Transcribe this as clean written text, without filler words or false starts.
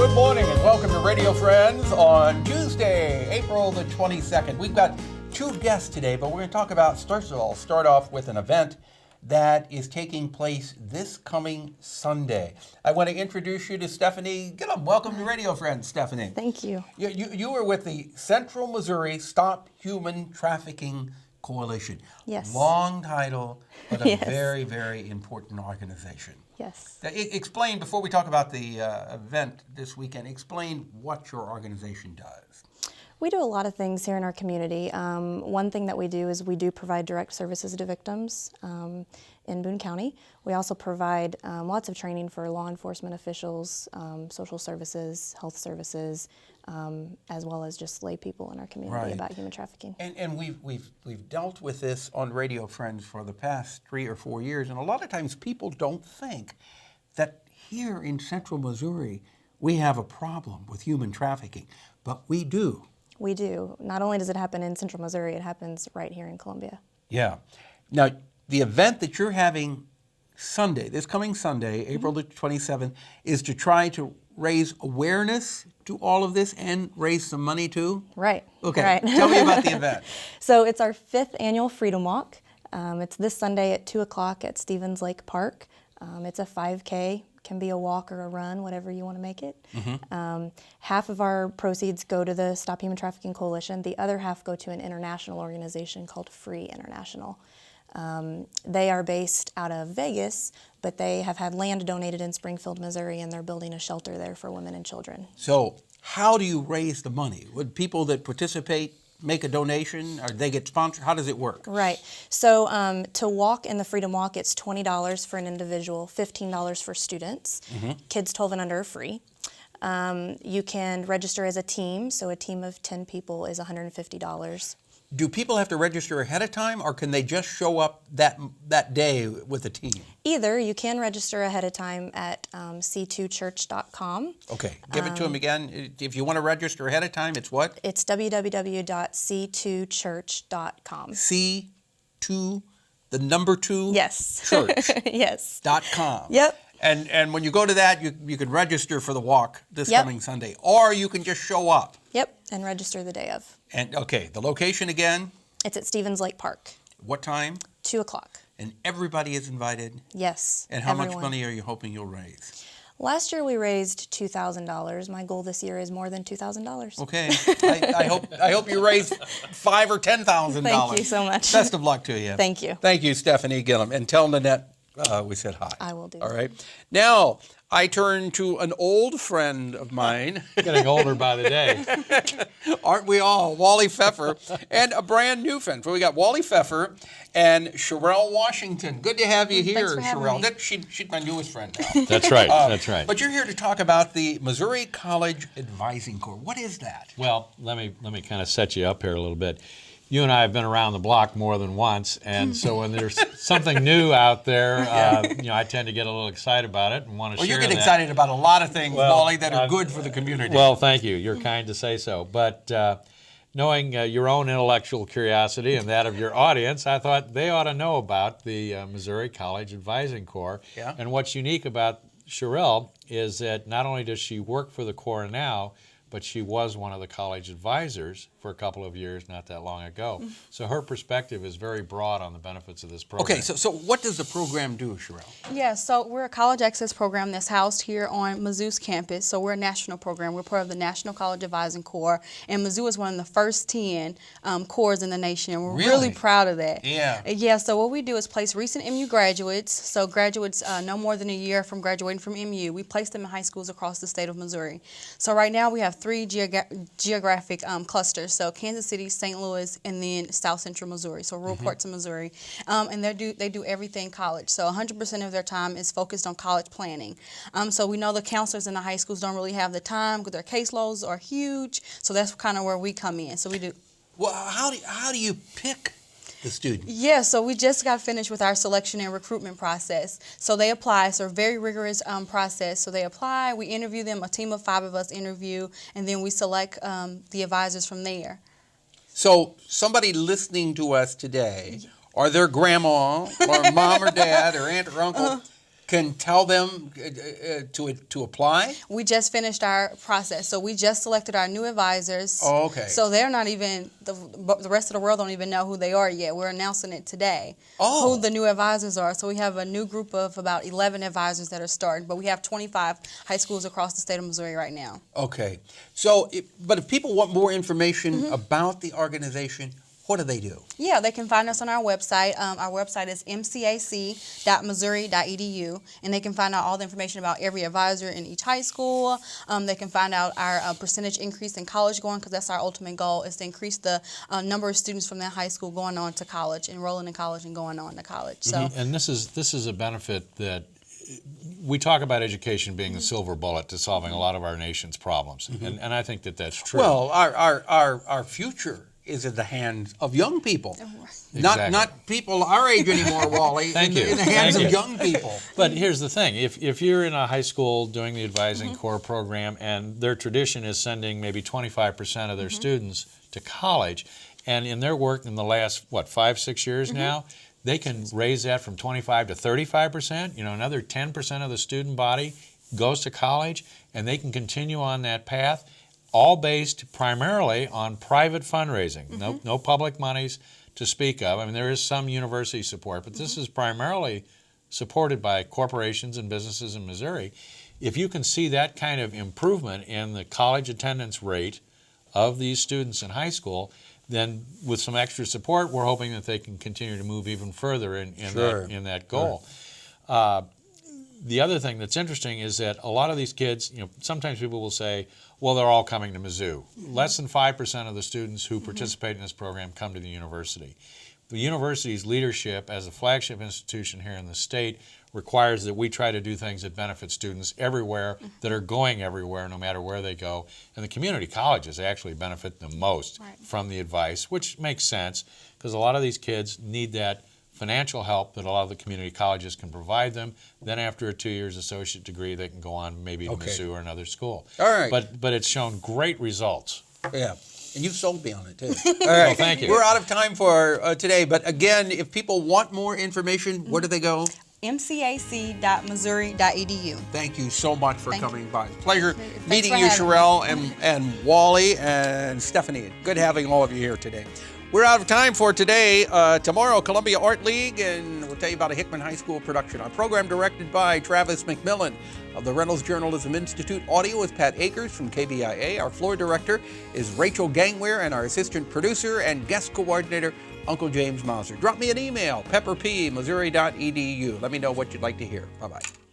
Good morning and welcome to Radio Friends on Tuesday, April the 22nd. We've got two guests today, but we're going to talk about, first of all, start off with an event that is taking place this coming Sunday. I want to introduce you to Stephanie Gilliam. Welcome to Radio Friends, Stephanie. Thank you. You were with the Central Missouri Stop Human Trafficking Coalition. Yes. Long title, but a Yes. very, very important organization. Yes. Explain, before we talk about the event this weekend, explain what your organization does. We do a lot of things here in our community. One thing that we do is we do provide direct services to victims in Boone County. We also provide lots of training for law enforcement officials, social services, health services, as well as just lay people in our community about human trafficking. And we've dealt with this on Radio Friends for the past 3 or 4 years, and a lot of times people don't think that here in Central Missouri we have a problem with human trafficking, but we do. We do. Not only does it happen in Central Missouri, it happens right here in Columbia. Yeah. Now, the event that you're having Sunday, this coming Sunday, April the 27th, is to try to raise awareness to all of this and raise some money too? Right. Okay. Right. Tell me about the event. So it's our 5th annual Freedom Walk. It's this Sunday at 2 o'clock at Stevens Lake Park. It's a 5K. Can be a walk or a run, whatever you want to make it. Half of our proceeds go to the Stop Human Trafficking Coalition. The other half go to an international organization called Free International. They are based out of Vegas, but they have had land donated in Springfield, Missouri, and they're building a shelter there for women and children. So how do you raise the money? Would people that participate make a donation, or they get sponsored? How does it work? Right. So to walk in the Freedom Walk, it's $20 for an individual, $15 for students. Kids 12 and under are free. You can register as a team, so a team of 10 people is $150. Do people have to register ahead of time, or can they just show up that day with a team? Either. You can register ahead of time at c2church.com. Okay, give it to them again. If you want to register ahead of time, it's what? It's www.c2church.com. C2, the number 2? Yes. Church. Yes. .com. Yep. And when you go to that, you can register for the walk this Yep. coming Sunday, or you can just show up. Yep, and register the day of. And okay, the location again? It's at Stevens Lake Park. What time? 2 o'clock. And everybody is invited? Yes. And how much everyone. money are you hoping you'll raise? Last year we raised $2,000. My goal this year is more than $2,000. Okay, I hope you raise $5,000 or $10,000. Thank you so much. Best of luck to you. Thank you. Thank you, Stephanie Gilliam, and tell Nanette we said hi. I will do. All right. Now I turn to an old friend of mine. Getting older by the day. Aren't we all? Wally Pfeffer, and a brand new friend. So we got Wally Pfeffer and Cherelle Washington. Good to have you here, Thanks for having Cherelle. me. She's my newest friend now. That's right. That's right. But you're here to talk about the Missouri College Advising Corps. What is that? Well, let me kind of set you up here a little bit. You and I have been around the block more than once, and so when there's something new out there, I tend to get a little excited about it and want to share that. Well, you get excited about a lot of things, Wally, that are good for the community. Well, thank you. You're kind to say so. But knowing your own intellectual curiosity and that of your audience, I thought they ought to know about the Missouri College Advising Corps. Yeah. And what's unique about Cherelle is that not only does she work for the Corps now, but she was one of the college advisors for a couple of years not that long ago. So her perspective is very broad on the benefits of this program. Okay, so what does the program do, Cherelle? Yeah, so we're a college access program that's housed here on Mizzou's campus. So we're a national program. We're part of the National College Advising Corps, and Mizzou is one of the first 10 corps in the nation, and we're really proud of that. Yeah. Yeah, so what we do is place recent MU graduates, so graduates no more than a year from graduating from MU. We place them in high schools across the state of Missouri. So right now we have 3 geographic clusters, so Kansas City, St. Louis, and then South Central Missouri, so rural parts of Missouri. And they do everything college, so 100% of their time is focused on college planning. So we know the counselors in the high schools don't really have the time because their caseloads are huge, so that's kind of where we come in. So we do. Well, how do you pick the student? Yeah, so we just got finished with our selection and recruitment process. So they apply, so a very rigorous process. So they apply, we interview them, a team of 5 of us interview, and then we select the advisors from there. So somebody listening to us today, or their grandma, or mom or dad, or aunt or uncle, can tell them to apply? We just finished our process, so we just selected our new advisors. Oh, okay. So they're not even, the rest of the world don't even know who they are yet. We're announcing it today, Oh. who the new advisors are. So we have a new group of about 11 advisors that are starting, but we have 25 high schools across the state of Missouri right now. Okay. So, but if people want more information about the organization, what do they do? Yeah, they can find us on our website. Our website is mcac.missouri.edu, and they can find out all the information about every advisor in each high school. They can find out our percentage increase in college going, because that's our ultimate goal, is to increase the number of students from that high school going on to college, enrolling in college and going on to college. So, And this is a benefit that we talk about education being the silver bullet to solving a lot of our nation's problems, and I think that that's true. Well, our future is in the hands of young people. Exactly. Not people our age anymore, Wally. Thank you. In the hands Thank of you. young people. But here's the thing: if you're in a high school doing the advising core program, and their tradition is sending maybe 25% of their students to college, and in their work in the last 5-6 years now, they can raise that from 25 to 35%. Another 10% of the student body goes to college, and they can continue on that path. All based primarily on private fundraising, no public monies to speak of. I mean, there is some university support, but this is primarily supported by corporations and businesses in Missouri. If you can see that kind of improvement in the college attendance rate of these students in high school, then with some extra support, we're hoping that they can continue to move even further in that goal. The other thing that's interesting is that a lot of these kids, sometimes people will say, well, they're all coming to Mizzou. Less than 5% of the students who participate in this program come to the university. The university's leadership as a flagship institution here in the state requires that we try to do things that benefit students everywhere, that are going everywhere, no matter where they go. And the community colleges actually benefit the most from the advice, which makes sense, because a lot of these kids need that financial help that a lot of the community colleges can provide them. Then after a 2 years associate degree, they can go on maybe to Mizzou or another school. All right. But it's shown great results. Yeah. And you've sold me on it, too. All right. Well, thank you. We're out of time for today. But again, if people want more information, where do they go? mcac.missouri.edu. Thank you so much for coming by. Pleasure meeting for you, having Cherelle and Wally and Stephanie. Good having all of you here today. We're out of time for today. Tomorrow, Columbia Art League, and we'll tell you about a Hickman High School production. Our program directed by Travis McMillan of the Reynolds Journalism Institute. Audio is Pat Akers from KBIA. Our floor director is Rachel Gangware, and our assistant producer and guest coordinator, Uncle James Mauser. Drop me an email, pepperp@missouri.edu. Let me know what you'd like to hear. Bye-bye.